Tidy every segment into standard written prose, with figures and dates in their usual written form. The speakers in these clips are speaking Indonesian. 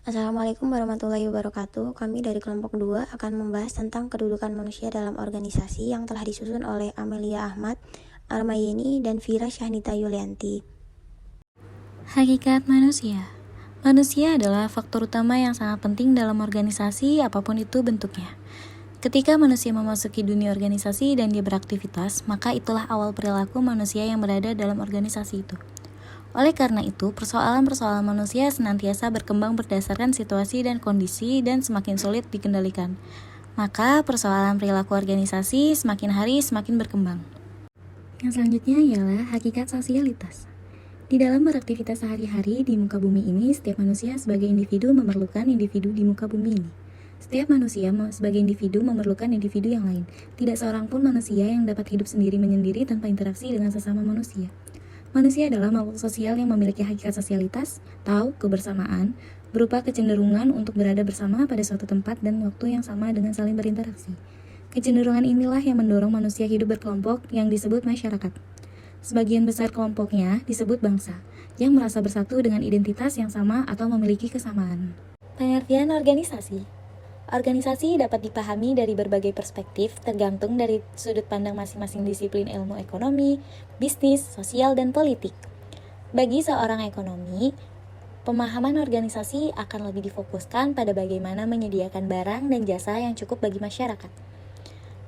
Assalamualaikum warahmatullahi wabarakatuh. Kami dari kelompok 2 akan membahas tentang kedudukan manusia dalam organisasi yang telah disusun oleh Amelia Ahmad, Armayeni, dan Vira Syahnita Yulianti. Hakikat manusia. Manusia adalah faktor utama yang sangat penting dalam organisasi apapun itu bentuknya. Ketika manusia memasuki dunia organisasi dan dia beraktivitas, maka itulah awal perilaku manusia yang berada dalam organisasi itu. Oleh karena itu, persoalan-persoalan manusia senantiasa berkembang berdasarkan situasi dan kondisi dan semakin sulit dikendalikan. Maka persoalan perilaku organisasi semakin hari semakin berkembang. Yang selanjutnya ialah hakikat sosialitas. Di dalam beraktivitas sehari-hari di muka bumi ini, setiap manusia sebagai individu memerlukan individu di muka bumi ini. Setiap manusia sebagai individu memerlukan individu yang lain. Tidak seorang pun manusia yang dapat hidup sendiri menyendiri tanpa interaksi dengan sesama manusia. Manusia adalah makhluk sosial yang memiliki hakikat sosialitas, tahu, kebersamaan, berupa kecenderungan untuk berada bersama pada suatu tempat dan waktu yang sama dengan saling berinteraksi. Kecenderungan inilah yang mendorong manusia hidup berkelompok yang disebut masyarakat. Sebagian besar kelompoknya disebut bangsa, yang merasa bersatu dengan identitas yang sama atau memiliki kesamaan. Pengertian organisasi. Organisasi dapat dipahami dari berbagai perspektif, tergantung dari sudut pandang masing-masing disiplin ilmu ekonomi, bisnis, sosial, dan politik. Bagi seorang ekonomi, pemahaman organisasi akan lebih difokuskan pada bagaimana menyediakan barang dan jasa yang cukup bagi masyarakat.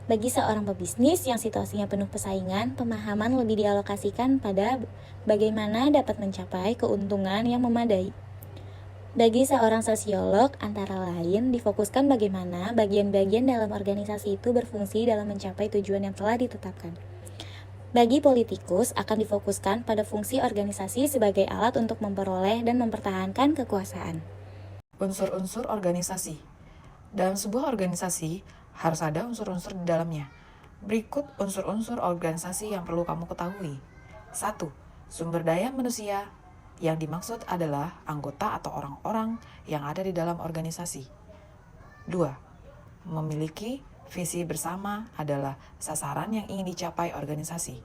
Bagi seorang pebisnis yang situasinya penuh persaingan, pemahaman lebih dialokasikan pada bagaimana dapat mencapai keuntungan yang memadai. Bagi seorang sosiolog, antara lain difokuskan bagaimana bagian-bagian dalam organisasi itu berfungsi dalam mencapai tujuan yang telah ditetapkan. Bagi politikus, akan difokuskan pada fungsi organisasi sebagai alat untuk memperoleh dan mempertahankan kekuasaan. Unsur-unsur organisasi. Dalam sebuah organisasi, harus ada unsur-unsur di dalamnya. Berikut unsur-unsur organisasi yang perlu kamu ketahui. 1. Sumber daya manusia. Yang dimaksud adalah anggota atau orang-orang yang ada di dalam organisasi. 2. Memiliki visi bersama adalah sasaran yang ingin dicapai organisasi.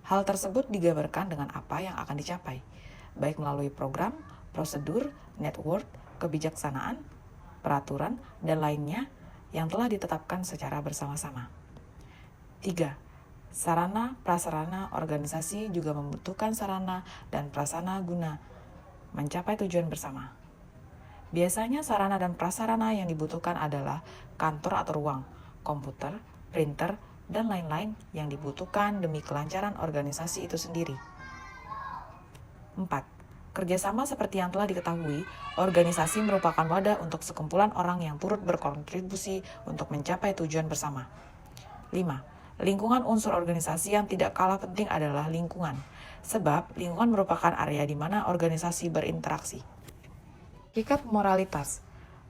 Hal tersebut digambarkan dengan apa yang akan dicapai, baik melalui program, prosedur, network, kebijaksanaan, peraturan, dan lainnya yang telah ditetapkan secara bersama-sama. 3. Sarana prasarana organisasi juga membutuhkan sarana dan prasarana guna mencapai tujuan bersama. Biasanya sarana dan prasarana yang dibutuhkan adalah kantor atau ruang, komputer, printer, dan lain-lain yang dibutuhkan demi kelancaran organisasi itu sendiri. 4. Kerjasama seperti yang telah diketahui, organisasi merupakan wadah untuk sekumpulan orang yang turut berkontribusi untuk mencapai tujuan bersama. 5. Lingkungan unsur organisasi yang tidak kalah penting adalah lingkungan, sebab lingkungan merupakan area di mana organisasi berinteraksi. Hakikat moralitas.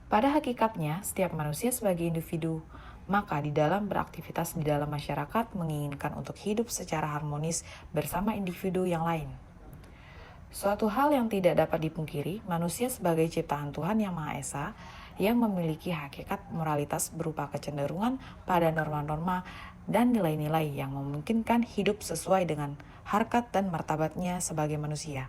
Pada hakikatnya, setiap manusia sebagai individu, maka di dalam beraktivitas di dalam masyarakat menginginkan untuk hidup secara harmonis bersama individu yang lain. Suatu hal yang tidak dapat dipungkiri, manusia sebagai ciptaan Tuhan Yang Maha Esa yang memiliki hakikat moralitas berupa kecenderungan pada norma-norma dan nilai-nilai yang memungkinkan hidup sesuai dengan harkat dan martabatnya sebagai manusia.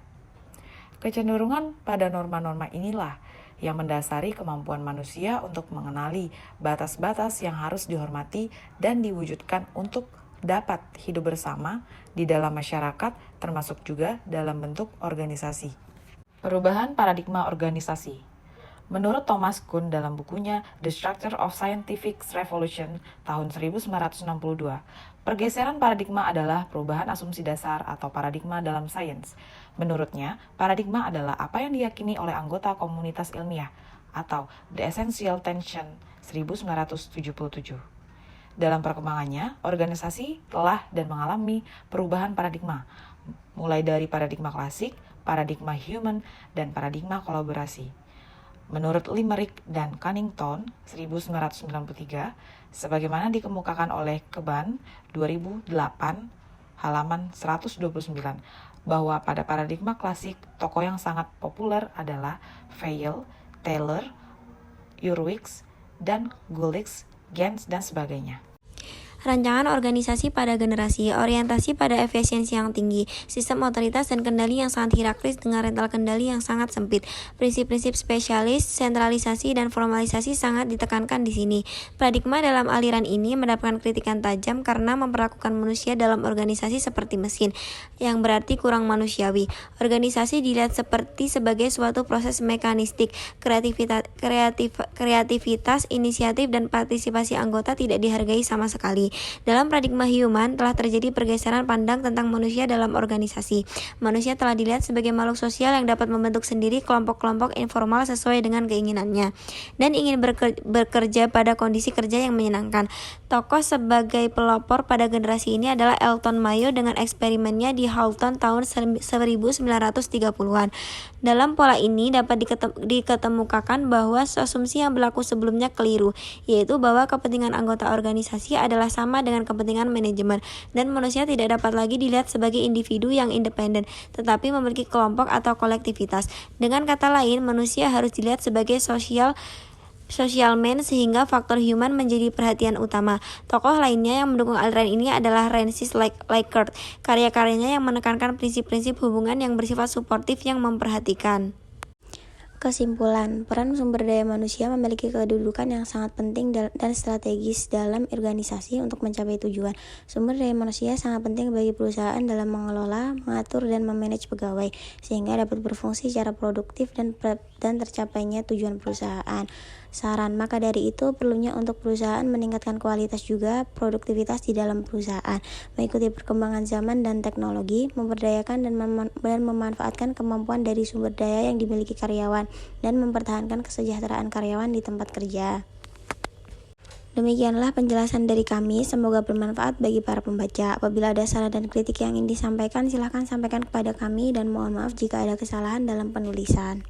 Kecenderungan pada norma-norma inilah yang mendasari kemampuan manusia untuk mengenali batas-batas yang harus dihormati dan diwujudkan untuk dapat hidup bersama di dalam masyarakat, termasuk juga dalam bentuk organisasi. Perubahan paradigma organisasi. Menurut Thomas Kuhn dalam bukunya The Structure of Scientific Revolution tahun 1962, pergeseran paradigma adalah perubahan asumsi dasar atau paradigma dalam sains. Menurutnya, paradigma adalah apa yang diyakini oleh anggota komunitas ilmiah atau The Essential Tension 1977. Dalam perkembangannya, organisasi telah dan mengalami perubahan paradigma, mulai dari paradigma klasik, paradigma human, dan paradigma kolaborasi. Menurut Limerick dan Cunnington 1993, sebagaimana dikemukakan oleh Keban 2008 halaman 129, bahwa pada paradigma klasik tokoh yang sangat populer adalah Weil, Taylor, Urwix, dan Gulick, Gens, dan sebagainya. rancangan organisasi pada generasi, orientasi pada efisiensi yang tinggi, sistem otoritas dan kendali yang sangat hierarkis dengan rental kendali yang sangat sempit. Prinsip-prinsip spesialis, sentralisasi, dan formalisasi sangat ditekankan di sini. Paradigma dalam aliran ini mendapatkan kritikan tajam karena memperlakukan manusia dalam organisasi seperti mesin, yang berarti kurang manusiawi. Organisasi dilihat sebagai suatu proses mekanistik, kreativitas, inisiatif, dan partisipasi anggota tidak dihargai sama sekali. Dalam paradigma Human telah terjadi pergeseran pandang tentang manusia dalam organisasi. Manusia telah dilihat sebagai makhluk sosial yang dapat membentuk sendiri kelompok-kelompok informal sesuai dengan keinginannya dan ingin bekerja pada kondisi kerja yang menyenangkan. Tokoh sebagai pelopor pada generasi ini adalah Elton Mayo dengan eksperimennya di Halton tahun 1930-an. Dalam pola ini dapat dikemukakan bahwa asumsi yang berlaku sebelumnya keliru, yaitu bahwa kepentingan anggota organisasi adalah sama dengan kepentingan manajemen, dan manusia tidak dapat lagi dilihat sebagai individu yang independen, tetapi memiliki kelompok atau kolektivitas. Dengan kata lain, manusia harus dilihat sebagai social man, sehingga faktor human menjadi perhatian utama. Tokoh lainnya yang mendukung aliran ini adalah Francis Likert. Karya-karyanya yang menekankan prinsip-prinsip hubungan yang bersifat suportif yang memperhatikan. Kesimpulan, peran sumber daya manusia memiliki kedudukan yang sangat penting dan strategis dalam organisasi untuk mencapai tujuan. Sumber daya manusia sangat penting bagi perusahaan dalam mengelola, mengatur, dan memanage pegawai, sehingga dapat berfungsi secara produktif dan tercapainya tujuan perusahaan. Saran, maka dari itu perlunya untuk perusahaan meningkatkan kualitas juga produktivitas di dalam perusahaan, mengikuti perkembangan zaman dan teknologi, memberdayakan dan memanfaatkan kemampuan dari sumber daya yang dimiliki karyawan, dan mempertahankan kesejahteraan karyawan di tempat kerja. Demikianlah penjelasan dari kami, semoga bermanfaat bagi para pembaca. Apabila ada saran dan kritik yang ingin disampaikan, silakan sampaikan kepada kami, dan mohon maaf jika ada kesalahan dalam penulisan.